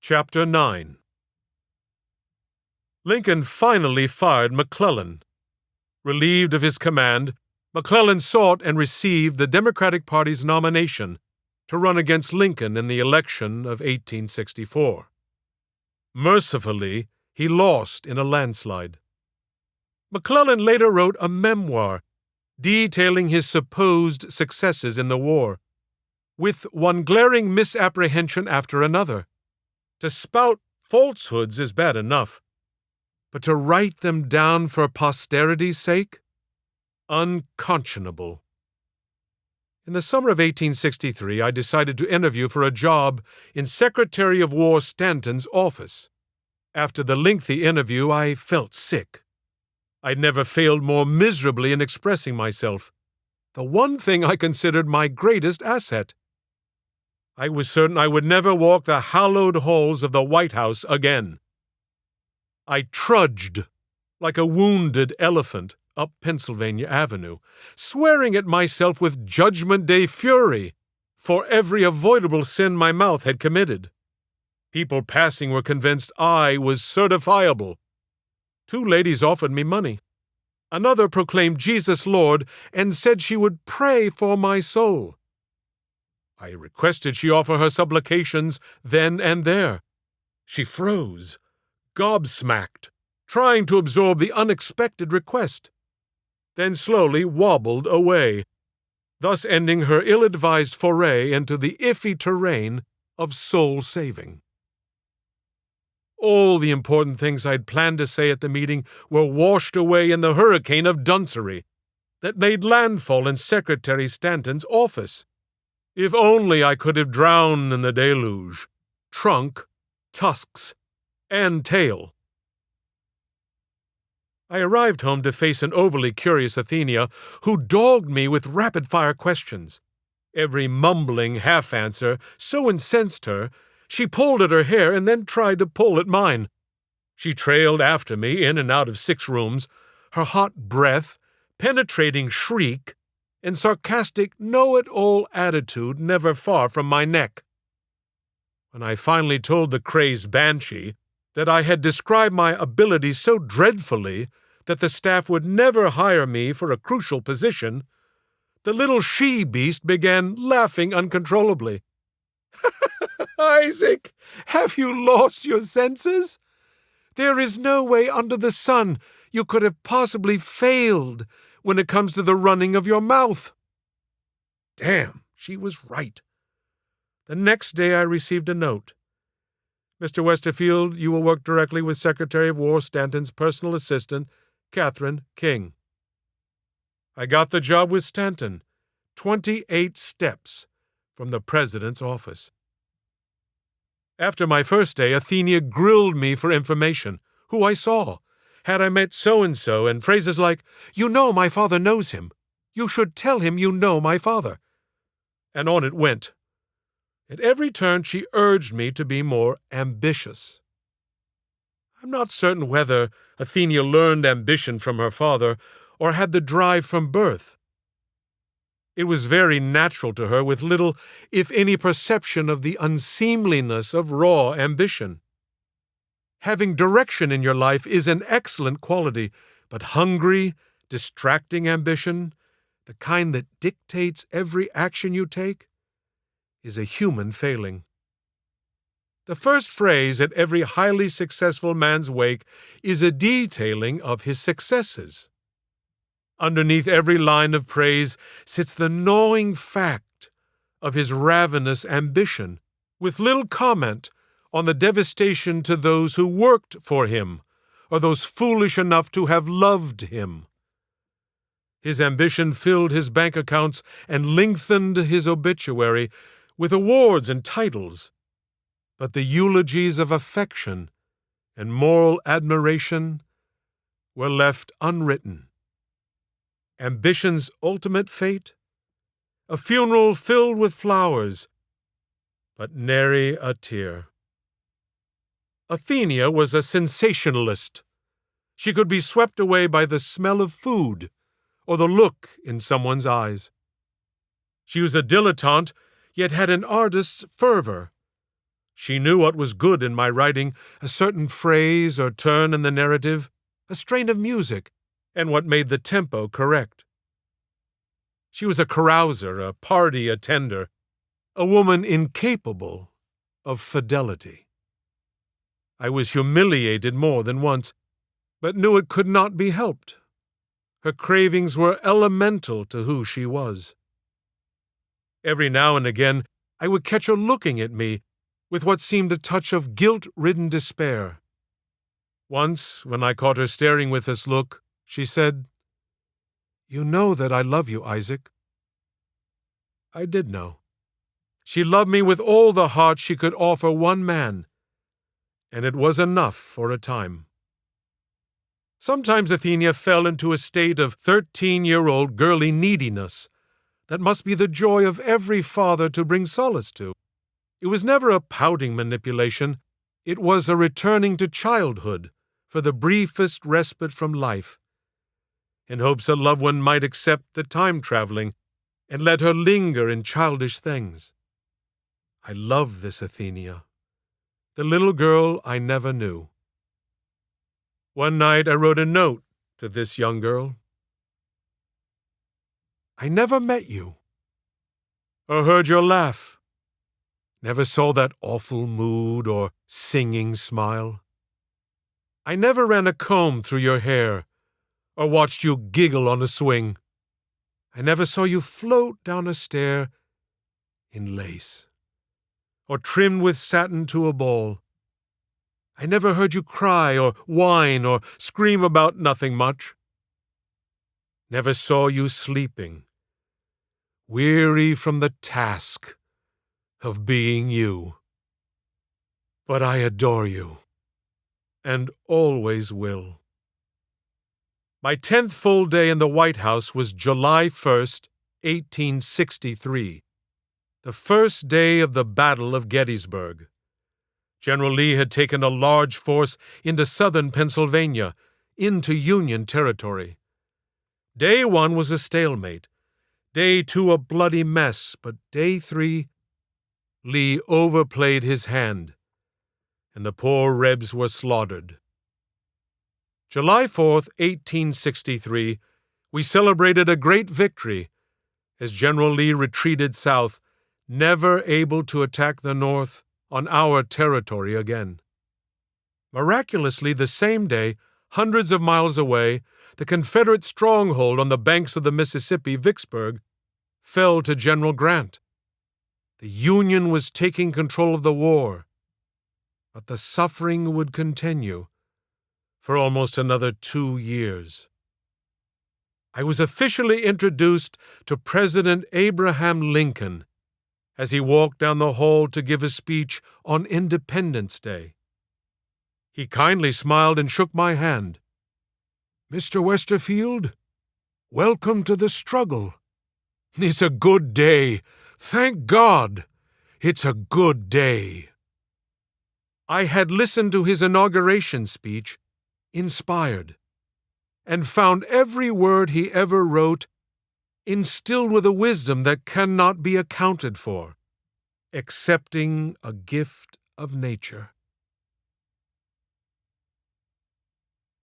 Chapter 9. Lincoln finally fired McClellan. Relieved of his command, McClellan sought and received the Democratic Party's nomination to run against Lincoln in the election of 1864. Mercifully, he lost in a landslide. McClellan later wrote a memoir detailing his supposed successes in the war, with one glaring misapprehension after another. To spout falsehoods is bad enough, but to write them down for posterity's sake? Unconscionable. In the summer of 1863, I decided to interview for a job in Secretary of War Stanton's office. After the lengthy interview, I felt sick. I'd never failed more miserably in expressing myself, the one thing I considered my greatest asset. I was certain I would never walk the hallowed halls of the White House again. I trudged like a wounded elephant up Pennsylvania Avenue, swearing at myself with Judgment Day fury for every avoidable sin my mouth had committed. People passing were convinced I was certifiable. 2 ladies offered me money. Another proclaimed Jesus Lord and said she would pray for my soul. I requested she offer her supplications then and there. She froze, gobsmacked, trying to absorb the unexpected request, then slowly wobbled away, thus ending her ill-advised foray into the iffy terrain of soul-saving. All the important things I'd planned to say at the meeting were washed away in the hurricane of duncery that made landfall in Secretary Stanton's office. If only I could have drowned in the deluge, trunk, tusks, and tail. I arrived home to face an overly curious Athenia who dogged me with rapid-fire questions. Every mumbling half-answer so incensed her, she pulled at her hair and then tried to pull at mine. She trailed after me in and out of 6 rooms, her hot breath, penetrating shriek, and sarcastic know-it-all attitude never far from my neck. When I finally told the crazed banshee that I had described my abilities so dreadfully that the staff would never hire me for a crucial position, the little she-beast began laughing uncontrollably. "Isaac, have you lost your senses? There is no way under the sun you could have possibly failed when it comes to the running of your mouth." Damn, she was right. The next day I received a note. "Mr. Westerfield, you will work directly with Secretary of War Stanton's personal assistant, Catherine King." I got the job with Stanton, 28 steps from the president's office. After my first day, Athenia grilled me for information, who I saw. Had I met so-and-so, and phrases like, "You know my father knows him. You should tell him you know my father." And on it went. At every turn she urged me to be more ambitious. I'm not certain whether Athenia learned ambition from her father or had the drive from birth. It was very natural to her, with little, if any, perception of the unseemliness of raw ambition. Having direction in your life is an excellent quality, but hungry, distracting ambition, the kind that dictates every action you take, is a human failing. The first phrase at every highly successful man's wake is a detailing of his successes. Underneath every line of praise sits the gnawing fact of his ravenous ambition, with little comment on the devastation to those who worked for him, or those foolish enough to have loved him. His ambition filled his bank accounts and lengthened his obituary with awards and titles, but the eulogies of affection and moral admiration were left unwritten. Ambition's ultimate fate? A funeral filled with flowers, but nary a tear. Athenia was a sensationalist. She could be swept away by the smell of food or the look in someone's eyes. She was a dilettante, yet had an artist's fervor. She knew what was good in my writing, a certain phrase or turn in the narrative, a strain of music, and what made the tempo correct. She was a carouser, a party attender, a woman incapable of fidelity. I was humiliated more than once, but knew it could not be helped. Her cravings were elemental to who she was. Every now and again, I would catch her looking at me with what seemed a touch of guilt-ridden despair. Once, when I caught her staring with this look, she said, "You know that I love you, Isaac." I did know. She loved me with all the heart she could offer one man, and it was enough for a time. Sometimes Athenia fell into a state of 13-year-old girly neediness that must be the joy of every father to bring solace to. It was never a pouting manipulation. It was a returning to childhood for the briefest respite from life, in hopes a loved one might accept the time-traveling and let her linger in childish things. I love this Athenia, the little girl I never knew. One night I wrote a note to this young girl. I never met you, or heard your laugh, never saw that awful mood or singing smile. I never ran a comb through your hair, or watched you giggle on a swing. I never saw you float down a stair in lace, or trimmed with satin to a ball. I never heard you cry or whine or scream about nothing much. Never saw you sleeping, weary from the task of being you. But I adore you, and always will. My 10th full day in the White House was July 1st, 1863, the first day of the Battle of Gettysburg. General Lee had taken a large force into southern Pennsylvania, into Union territory. Day 1 was a stalemate, Day 2 a bloody mess, but Day 3, Lee overplayed his hand, and the poor Rebs were slaughtered. July 4th, 1863, we celebrated a great victory as General Lee retreated south, never able to attack the North on our territory again. Miraculously, the same day, hundreds of miles away, the Confederate stronghold on the banks of the Mississippi, Vicksburg, fell to General Grant. The Union was taking control of the war, but the suffering would continue for almost another 2 years. I was officially introduced to President Abraham Lincoln as he walked down the hall to give a speech on Independence Day. He kindly smiled and shook my hand. "Mr. Westerfield, welcome to the struggle. It's a good day. Thank God, it's a good day." I had listened to his inauguration speech, inspired, and found every word he ever wrote instilled with a wisdom that cannot be accounted for, accepting a gift of nature.